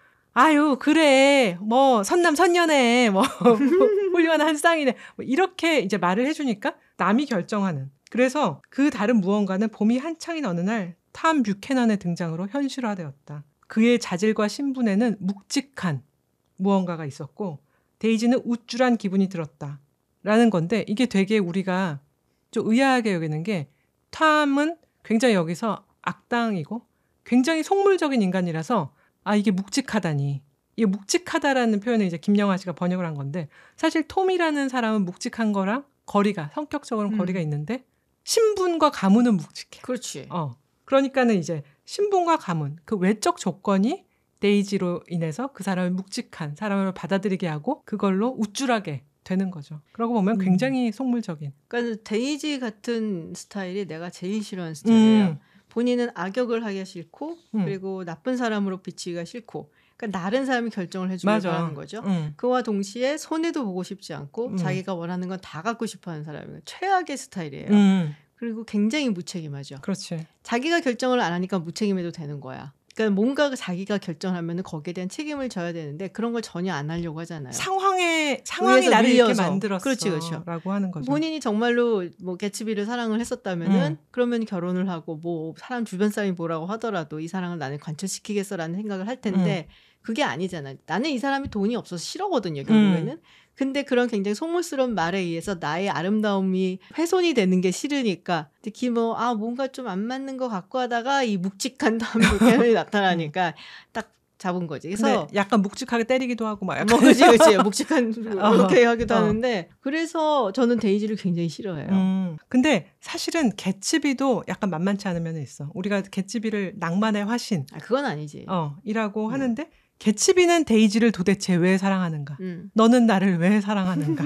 그래 뭐 선남선녀네 뭐 훌륭한 한 쌍이네 뭐 이렇게 이제 말을 해주니까 남이 결정하는. 그래서 그 다른 무언가는 봄이 한창인 어느 날 탐 뷰캐넌의 등장으로 현실화되었다. 그의 자질과 신분에는 묵직한 무언가가 있었고 데이지는 우쭐한 기분이 들었다. 라는 건데, 이게 되게 우리가 좀 의아하게 여기는 게, 탐은 굉장히 여기서 악당이고 굉장히 속물적인 인간이라서 이게 묵직하다니 이 묵직하다라는 표현을 이제 김영하 씨가 번역을 한 건데 사실 톰이라는 사람은 묵직한 거랑 거리가 성격적으로는 거리가 있는데 신분과 가문은 묵직해. 그렇지. 그러니까는 이제 신분과 가문 그 외적 조건이 데이지로 인해서 그 사람을 묵직한 사람을 받아들이게 하고 그걸로 우쭐하게 되는 거죠. 그러고 보면 굉장히 속물적인. 그러니까 데이지 같은 스타일이 내가 제일 싫어하는 스타일이에요. 본인은 악역을 하기가 싫고 그리고 나쁜 사람으로 비치기가 싫고 그러니까 다른 사람이 결정을 해주려고 하는 거죠. 그와 동시에 손해도 보고 싶지 않고 자기가 원하는 건 다 갖고 싶어하는 사람이에요. 최악의 스타일이에요. 그리고 굉장히 무책임하죠. 그렇지. 자기가 결정을 안 하니까 무책임해도 되는 거야. 그러니까 뭔가 자기가 결정하면 거기에 대한 책임을 져야 되는데 그런 걸 전혀 안 하려고 하잖아요. 상황이 나를 이렇게 만들었어. 그렇지, 그렇죠. 라고 하는 거죠. 본인이 정말로 뭐 개츠비를 사랑을 했었다면은 그러면 결혼을 하고 뭐 사람 주변 사람이 뭐라고 하더라도 이 사랑을 나는 관철시키겠어라는 생각을 할 텐데 그게 아니잖아요. 나는 이 사람이 돈이 없어서 싫어거든요. 결국에는. 근데 그런 굉장히 속물스러운 말에 의해서 나의 아름다움이 훼손이 되는 게 싫으니까 특히 뭐 뭔가 좀 안 맞는 것 같고 하다가 이 묵직한 표현이 나타나니까 딱 잡은 거지. 그래서 약간 묵직하게 때리기도 하고 막 약간 그렇지. 묵직한 이렇게 하기도 하는데 그래서 저는 데이지를 굉장히 싫어해요. 근데 사실은 개츠비도 약간 만만치 않은 면이 있어. 우리가 개츠비를 낭만의 화신 그건 아니지. 이라고 하는데 개츠비는 데이지를 도대체 왜 사랑하는가? 너는 나를 왜 사랑하는가?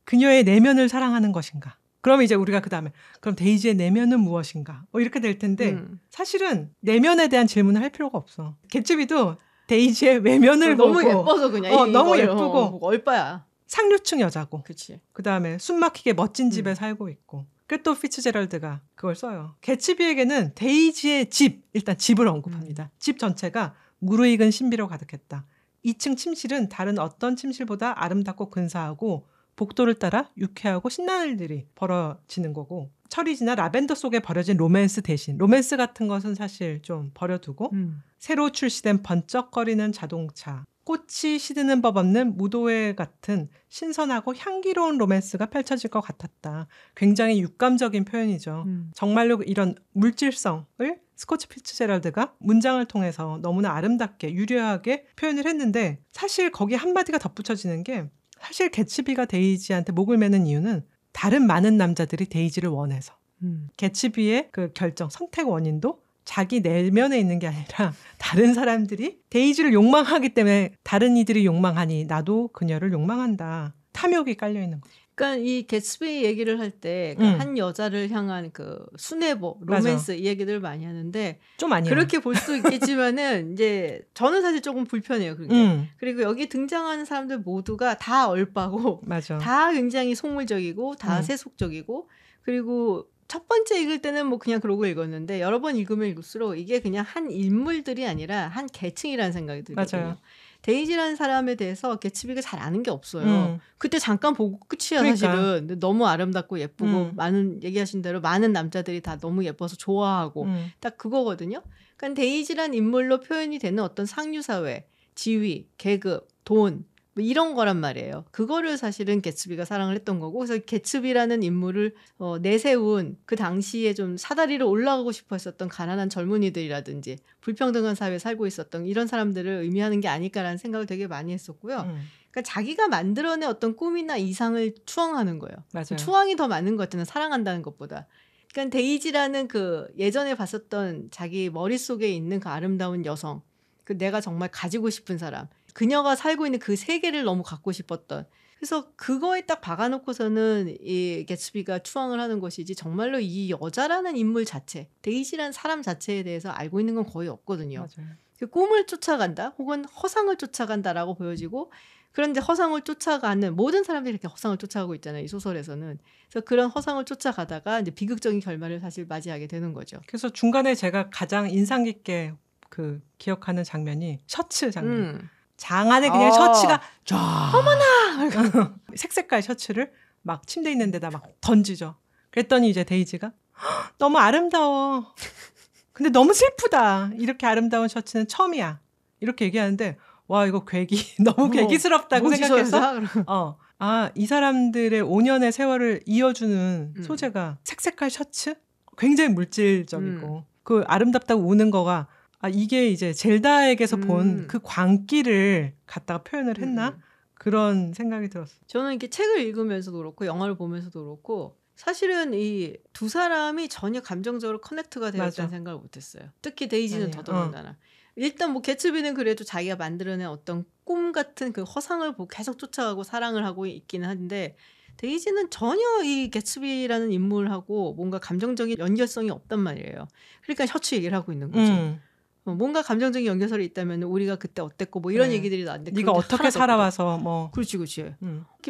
그녀의 내면을 사랑하는 것인가? 그럼 이제 우리가 그다음에 그럼 데이지의 내면은 무엇인가? 이렇게 될 텐데 사실은 내면에 대한 질문을 할 필요가 없어. 개츠비도 데이지의 외면을 너무 보고 예뻐서 그냥 너무 예쁘고 얼빠야. 상류층 여자고. 그치. 그다음에 숨막히게 멋진 집에 살고 있고. 또 피츠제럴드가 그걸 써요. 개츠비에게는 데이지의 집, 일단 집을 언급합니다. 집 전체가 무르익은 신비로 가득했다. 2층 침실은 다른 어떤 침실보다 아름답고 근사하고 복도를 따라 유쾌하고 신나는 일들이 벌어지는 거고 철이 지나 라벤더 속에 버려진 로맨스 대신 로맨스 같은 것은 사실 좀 버려두고 새로 출시된 번쩍거리는 자동차 꽃이 시드는 법 없는 무도회 같은 신선하고 향기로운 로맨스가 펼쳐질 것 같았다. 굉장히 육감적인 표현이죠. 정말로 이런 물질성을 스코치 피츠제럴드가 문장을 통해서 너무나 아름답게 유려하게 표현을 했는데 사실 거기에 한마디가 덧붙여지는 게 사실 개츠비가 데이지한테 목을 매는 이유는 다른 많은 남자들이 데이지를 원해서 개츠비의 그 결정, 선택 원인도 자기 내면에 있는 게 아니라 다른 사람들이 데이지를 욕망하기 때문에 다른 이들이 욕망하니 나도 그녀를 욕망한다. 탐욕이 깔려있는 거죠. 그러니까 이 개츠비 얘기를 할 때 한 여자를 향한 그 순애보, 로맨스 이 얘기들 많이 하는데 좀 아니야. 그렇게 볼 수도 있겠지만은 이제 저는 사실 조금 불편해요. 그게. 그리고 여기 등장하는 사람들 모두가 다 얼빠고 다 굉장히 속물적이고 다 세속적이고 그리고 첫 번째 읽을 때는 뭐 그냥 그러고 읽었는데 여러 번 읽으면 읽을수록 이게 그냥 한 인물들이 아니라 한 계층이라는 생각이 들거든요. 맞아요. 데이지라는 사람에 대해서 개츠비가 잘 아는 게 없어요. 그때 잠깐 보고 끝이야. 그러니까. 사실은. 근데 너무 아름답고 예쁘고 많은 얘기하신 대로 많은 남자들이 다 너무 예뻐서 좋아하고 딱 그거거든요. 그러니까 데이지란 인물로 표현이 되는 어떤 상류사회, 지위, 계급, 돈 뭐 이런 거란 말이에요. 그거를 사실은 개츠비가 사랑을 했던 거고 그래서 개츠비라는 인물을 내세운 그 당시에 좀 사다리로 올라가고 싶어 했었던 가난한 젊은이들이라든지 불평등한 사회에 살고 있었던 이런 사람들을 의미하는 게 아닐까라는 생각을 되게 많이 했었고요. 그러니까 자기가 만들어낸 어떤 꿈이나 이상을 추앙하는 거예요. 맞아요. 추앙이 더 많은 것 같아요. 사랑한다는 것보다. 그러니까 데이지라는 그 예전에 봤었던 자기 머릿속에 있는 그 아름다운 여성 그 내가 정말 가지고 싶은 사람 그녀가 살고 있는 그 세계를 너무 갖고 싶었던 그래서 그거에 딱 박아놓고서는 이 개츠비가 추앙을 하는 것이지 정말로 이 여자라는 인물 자체 데이지라는 사람 자체에 대해서 알고 있는 건 거의 없거든요. 맞아요. 그 꿈을 쫓아간다 혹은 허상을 쫓아간다라고 보여지고 그런데 허상을 쫓아가는 모든 사람들이 이렇게 허상을 쫓아가고 있잖아요. 이 소설에서는. 그래서 그런 허상을 쫓아가다가 이제 비극적인 결말을 사실 맞이하게 되는 거죠. 그래서 중간에 제가 가장 인상 깊게 그 기억하는 장면이 셔츠 장면. 장안에 그냥 셔츠가 쫙 어머나 색색깔 셔츠를 막 침대 있는 데다 막 던지죠. 그랬더니 이제 데이지가 너무 아름다워. 근데 너무 슬프다. 이렇게 아름다운 셔츠는 처음이야. 이렇게 얘기하는데 와 이거 너무 괴기스럽다고 생각해서 이 사람들의 5년의 세월을 이어주는 소재가 색색깔 셔츠? 굉장히 물질적이고 그 아름답다고 우는 거가 이게 이제 젤다에게서 본 그 광기를 갖다가 표현을 했나? 그런 생각이 들었어요. 저는 이렇게 책을 읽으면서도 그렇고 영화를 보면서도 그렇고 사실은 이 두 사람이 전혀 감정적으로 커넥트가 되었다는 생각을 못했어요. 특히 데이지는 더더군다나. 일단 뭐 개츠비는 그래도 자기가 만들어낸 어떤 꿈 같은 그 허상을 계속 쫓아가고 사랑을 하고 있기는 한데 데이지는 전혀 이 개츠비라는 인물하고 뭔가 감정적인 연결성이 없단 말이에요. 그러니까 셔츠 얘기를 하고 있는 거죠. 뭔가 감정적인 연결설이 있다면 우리가 그때 어땠고 뭐 이런 얘기들이 나는데 네가 어떻게 살아와서 뭐 그렇지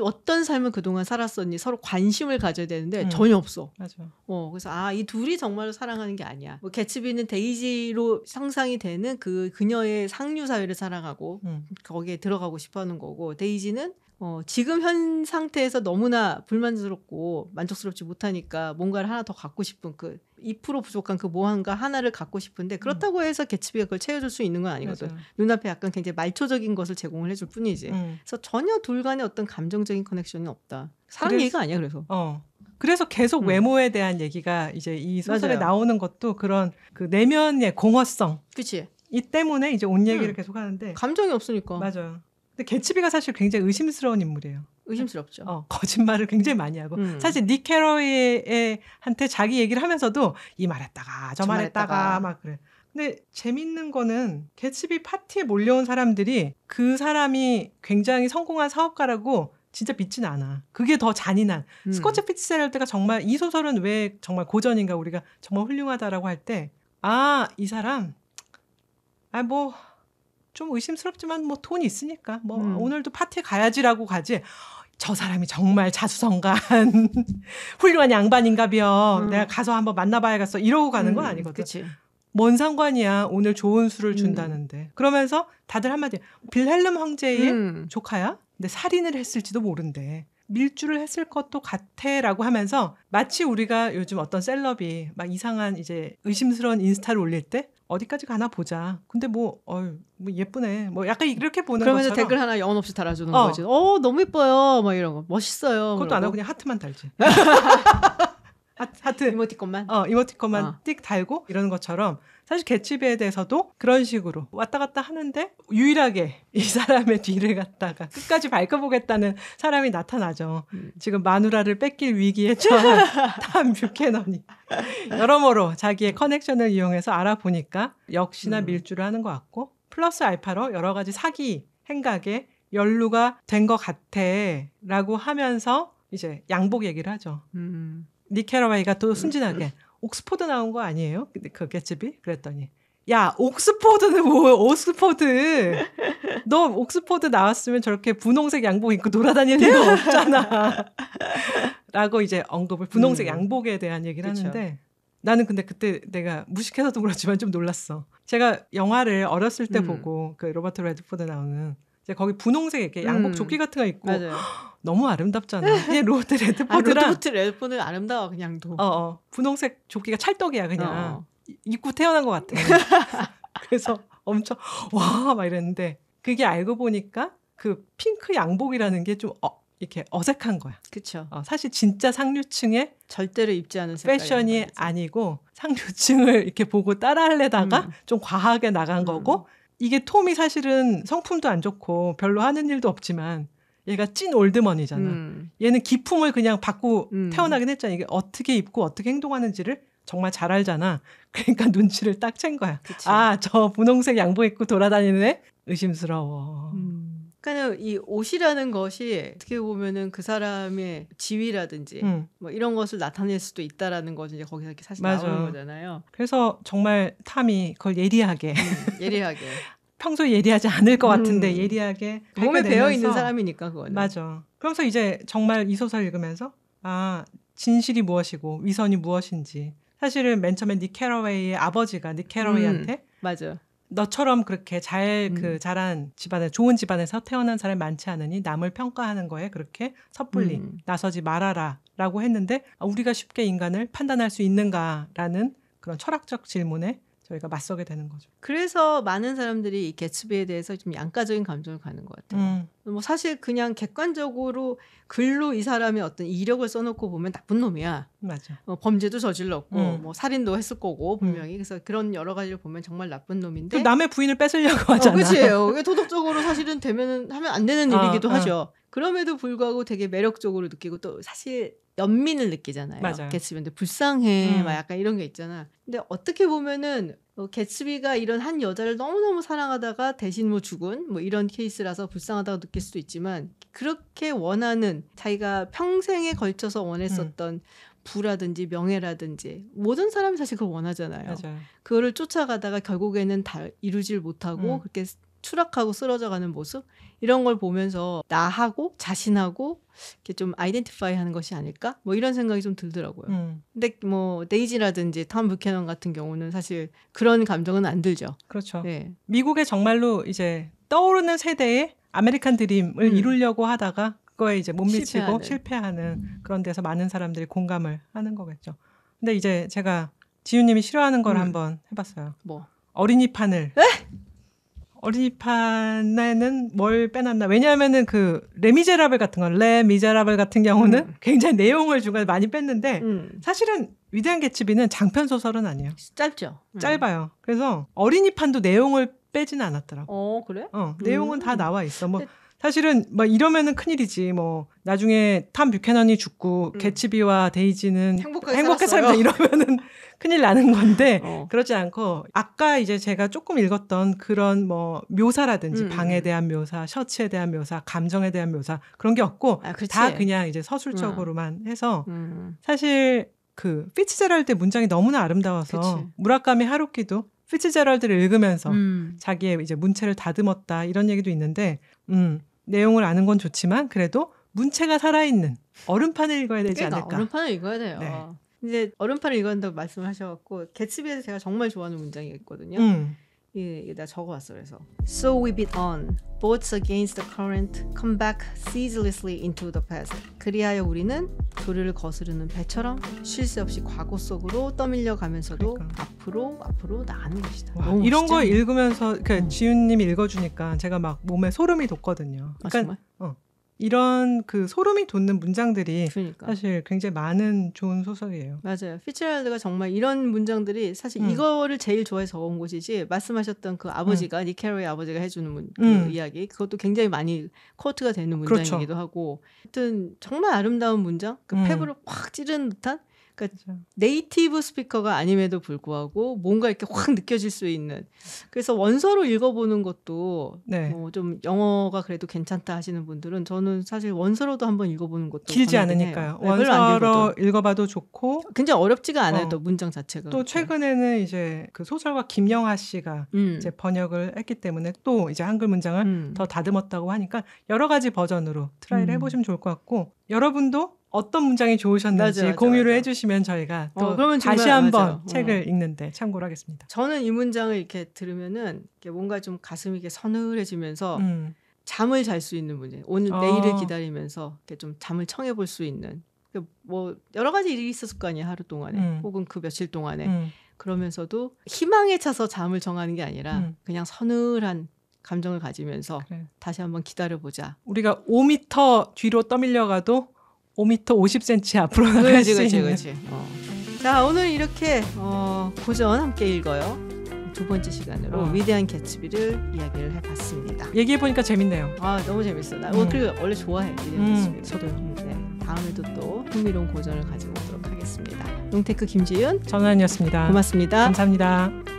어떤 삶을 그동안 살았었니 서로 관심을 가져야 되는데 전혀 없어. 맞아. 그래서 이 둘이 정말로 사랑하는 게 아니야. 뭐 개츠비는 데이지로 상상이 되는 그녀의 상류 사회를 사랑하고 거기에 들어가고 싶어하는 거고 데이지는 지금 현 상태에서 너무나 불만스럽고 만족스럽지 못하니까 뭔가를 하나 더 갖고 싶은 그 2% 부족한 그 무언가 하나를 갖고 싶은데 그렇다고 해서 개츠비가 그걸 채워줄 수 있는 건 아니거든. 맞아요. 눈앞에 약간 굉장히 말초적인 것을 제공을 해줄 뿐이지. 그래서 전혀 둘 간의 어떤 감정적인 커넥션이 없다. 사랑 얘기가 아니야 그래서. 그래서 계속 외모에 대한 얘기가 이제 이 소설에 나오는 것도 그런 그 내면의 공허성. 그치. 이 때문에 이제 옷 얘기를 계속 하는데. 감정이 없으니까. 맞아요. 근데 개츠비가 사실 굉장히 의심스러운 인물이에요. 의심스럽죠. 거짓말을 굉장히 많이 하고 사실 닉 캐러웨이한테 자기 얘기를 하면서도 이 말했다가 저 말했다가 막 그래. 근데 재밌는 거는 개츠비 파티에 몰려온 사람들이 그 사람이 굉장히 성공한 사업가라고 진짜 믿지는 않아. 그게 더 잔인한. 스코트 피츠제럴드가 정말 이 소설은 왜 정말 고전인가 우리가 정말 훌륭하다라고 할 때 이 사람 뭐 좀 의심스럽지만 뭐 돈이 있으니까 뭐 오늘도 파티에 가야지라고 가지. 저 사람이 정말 자수성가한 훌륭한 양반인가벼. 내가 가서 한번 만나봐야겠어. 이러고 가는 건 아니거든. 그치. 뭔 상관이야. 오늘 좋은 술을 준다는데. 그러면서 다들 한마디. 빌헬름 황제의 조카야? 근데 살인을 했을지도 모른대. 밀주를 했을 것도 같애라고 하면서 마치 우리가 요즘 어떤 셀럽이 막 이상한 이제 의심스러운 인스타를 올릴 때 어디까지 가나 보자. 근데 뭐 예쁘네. 뭐 약간 이렇게 보는 그러면서 것처럼. 댓글 하나 영혼 없이 달아주는 거지. 너무 예뻐요. 막 이런 거. 멋있어요. 그것도 안 하고 그냥 하트만 달지. 하트. 이모티콘만? 이모티콘만 띡 달고 이러는 것처럼 사실 개츠비에 대해서도 그런 식으로 왔다 갔다 하는데 유일하게 이 사람의 뒤를 갖다가 끝까지 밝혀보겠다는 사람이 나타나죠. 지금 마누라를 뺏길 위기에 처한 탐 뷰캐넌이 여러모로 자기의 커넥션을 이용해서 알아보니까 역시나 밀주를 하는 것 같고 플러스 알파로 여러 가지 사기 행각에 연루가 된 것 같아 라고 하면서 이제 양복 얘기를 하죠. 닉 캐러웨이가 또 순진하게 옥스포드 나온 거 아니에요? 그 개츠비? 그랬더니 야 옥스포드는 뭐야 옥스포드 너 옥스포드 나왔으면 저렇게 분홍색 양복 입고 돌아다닐 리가 없잖아 라고 이제 언급을 분홍색 양복에 대한 얘기를 그쵸. 하는데 나는 근데 그때 내가 무식해서도 그렇지만 좀 놀랐어. 제가 영화를 어렸을 때 보고 그 로버트 레드포드 나오는 거기 분홍색 이렇게 양복 조끼 같은 거 입고 맞아요. 너무 아름답잖아. 그냥 로버트 레드포드랑 로버트 레드포드는 아름다워 그냥도. 분홍색 조끼가 찰떡이야 그냥. 입고 태어난 것 같아. 그래서 엄청 와 막 이랬는데 그게 알고 보니까 그 핑크 양복이라는 게 좀 이렇게 어색한 거야. 그렇죠. 사실 진짜 상류층의 절대로 입지 않은 패션이 아니고 상류층을 이렇게 보고 따라하려다가 좀 과하게 나간 거고 이게 톰이 사실은 성품도 안 좋고 별로 하는 일도 없지만 얘가 찐 올드머니잖아. 얘는 기품을 그냥 받고 태어나긴 했잖아. 이게 어떻게 입고 어떻게 행동하는지를 정말 잘 알잖아. 그러니까 눈치를 딱 챈 거야. 그치. 저 분홍색 양복 입고 돌아다니는 애 의심스러워. 그러니까 이 옷이라는 것이 어떻게 보면은 그 사람의 지위라든지 뭐 이런 것을 나타낼 수도 있다라는 것이 이제 거기서 이렇게 사실 맞아. 나오는 거잖아요. 그래서 정말 탐이 그걸 예리하게 예리하게 평소에 예리하지 않을 것 같은데 예리하게 몸에 배어 있는 사람이니까 그거는. 맞아. 그러면서 이제 정말 이 소설 읽으면서 진실이 무엇이고 위선이 무엇인지 사실은 맨 처음에 닉 캐러웨이의 아버지가 닉 캐러웨이한테 맞아. 너처럼 그렇게 자란 집안에 좋은 집안에서 태어난 사람이 많지 않으니 남을 평가하는 거에 그렇게 섣불리 나서지 말아라 라고 했는데 우리가 쉽게 인간을 판단할 수 있는가라는 그런 철학적 질문에 저희가 맞서게 되는 거죠. 그래서 많은 사람들이 이 개츠비에 대해서 좀 양가적인 감정을 갖는 것 같아요. 뭐 사실 그냥 객관적으로 글로 이 사람의 어떤 이력을 써놓고 보면 나쁜 놈이야. 맞아. 범죄도 저질렀고 뭐 살인도 했을 거고 분명히. 그래서 그런 여러 가지를 보면 정말 나쁜 놈인데 남의 부인을 뺏으려고 하잖아. 그치요. 이게 도덕적으로 사실은 하면 안 되는 일이기도 하죠. 그럼에도 불구하고 되게 매력적으로 느끼고 또 사실 연민을 느끼잖아요. 맞아요. 개츠비한테 불쌍해 막 약간 이런 게 있잖아. 근데 어떻게 보면은 개츠비가 이런 한 여자를 너무너무 사랑하다가 대신 뭐 죽은 뭐 이런 케이스라서 불쌍하다고 느낄 수도 있지만 그렇게 원하는 자기가 평생에 걸쳐서 원했었던 부라든지 명예라든지 모든 사람이 사실 그걸 원하잖아요. 맞아요. 그거를 쫓아가다가 결국에는 다 이루질 못하고 그렇게 추락하고 쓰러져가는 모습 이런 걸 보면서 나하고 자신하고 이렇게 좀 아이덴티파이 하는 것이 아닐까? 뭐 이런 생각이 좀 들더라고요. 근데 뭐 데이지라든지 톰 뷰캐넌 같은 경우는 사실 그런 감정은 안 들죠. 그렇죠. 네. 미국의 정말로 이제 떠오르는 세대의 아메리칸 드림을 이루려고 하다가 그거에 이제 못 미치고 실패하는 그런 데서 많은 사람들이 공감을 하는 거겠죠. 근데 이제 제가 지윤님이 싫어하는 걸 한번 해봤어요. 뭐? 어린이판을. 어린이판에는 뭘 빼놨나? 왜냐하면은 그 레미제라블 같은 거, 레미제라블 같은 경우는 굉장히 내용을 중간에 많이 뺐는데 사실은 위대한 개츠비는 장편 소설은 아니에요. 짧죠. 짧아요. 그래서 어린이판도 내용을 빼지는 않았더라고. 그래? 내용은 다 나와 있어. 뭐 사실은 막 이러면은 큰일이지. 뭐 나중에 톰 뷰캐넌이 죽고 개츠비와 데이지는 행복하게 살다 이러면은 큰일 나는 건데 그렇지 않고 아까 이제 제가 조금 읽었던 그런 뭐 묘사라든지 방에 대한 묘사, 셔츠에 대한 묘사, 감정에 대한 묘사 그런 게 없고 다 그냥 이제 서술적으로만 해서 사실 그 피츠제럴드 문장이 너무나 아름다워서 무라카미 하루키도 피츠제럴드를 읽으면서 자기의 이제 문체를 다듬었다 이런 얘기도 있는데 내용을 아는 건 좋지만 그래도 문체가 살아있는 얼음판을 읽어야 되지 않을까. 얼음판을 읽어야 돼요. 네. 이제 얼음판을 읽어야 한다고 말씀을 하셔갖고 개츠비에서 제가 정말 좋아하는 문장이 있거든요. 이게 나 적어왔어. 그래서 So we beat on, boats against the current, come back ceaselessly into the past. 그리하여 우리는 조류를 거스르는 배처럼 쉴 새 없이 과거 속으로 떠밀려 가면서도 앞으로 나가는 것이다. 와, 이런 거 읽으면서 지윤님이 읽어주니까 제가 막 몸에 소름이 돋거든요. 그러니까 이런 그 소름이 돋는 문장들이 사실 굉장히 많은 좋은 소설이에요. 맞아요. 피츠제럴드가 정말 이런 문장들이 사실 이거를 제일 좋아해서 적은 것이지 말씀하셨던 그 아버지가 닉 캐러의 아버지가 해주는 그 이야기 그것도 굉장히 많이 코트가 되는 문장이기도 하고 하여튼 정말 아름다운 문장 그 폐부를 확 찌르는 듯한 그러니까 네이티브 스피커가 아님에도 불구하고 뭔가 이렇게 확 느껴질 수 있는 그래서 원서로 읽어보는 것도 뭐 좀 영어가 그래도 괜찮다 하시는 분들은 저는 사실 원서로도 한번 읽어보는 것도 길지 않으니까요. 원서로 읽어봐도 좋고 굉장히 어렵지가 않아요. 또 문장 자체가 또 최근에는 이제 그 소설가 김영하 씨가 이제 번역을 했기 때문에 또 이제 한글 문장을 더 다듬었다고 하니까 여러 가지 버전으로 트라이를 해보시면 좋을 것 같고 여러분도 어떤 문장이 좋으셨는지 공유를 해주시면 저희가 또 다시 한번 책을 읽는데 참고를 하겠습니다. 저는 이 문장을 이렇게 들으면은 이렇게 뭔가 좀 가슴이 이렇게 서늘해지면서 잠을 잘 수 있는 문제. 오늘 내일을 기다리면서 이렇게 좀 잠을 청해볼 수 있는 뭐 여러 가지 일이 있었을 거 아니에요. 하루 동안에 혹은 그 며칠 동안에 그러면서도 희망에 차서 잠을 정하는 게 아니라 그냥 서늘한 감정을 가지면서 다시 한번 기다려보자. 우리가 5m 뒤로 떠밀려가도 5m 50cm 앞으로 나갈 수 있는. 그렇지. 자, 오늘 이렇게 고전 함께 읽어요. 두 번째 시간으로 위대한 개츠비를 이야기를 해봤습니다. 얘기해보니까 재밌네요. 너무 재밌어. 나 그리고 원래 좋아해. 위대한 개츠비. 저도요. 네, 다음에도 또 흥미로운 고전을 가지고 오도록 하겠습니다. 용테크 김지윤 전환이었습니다. 고맙습니다. 감사합니다.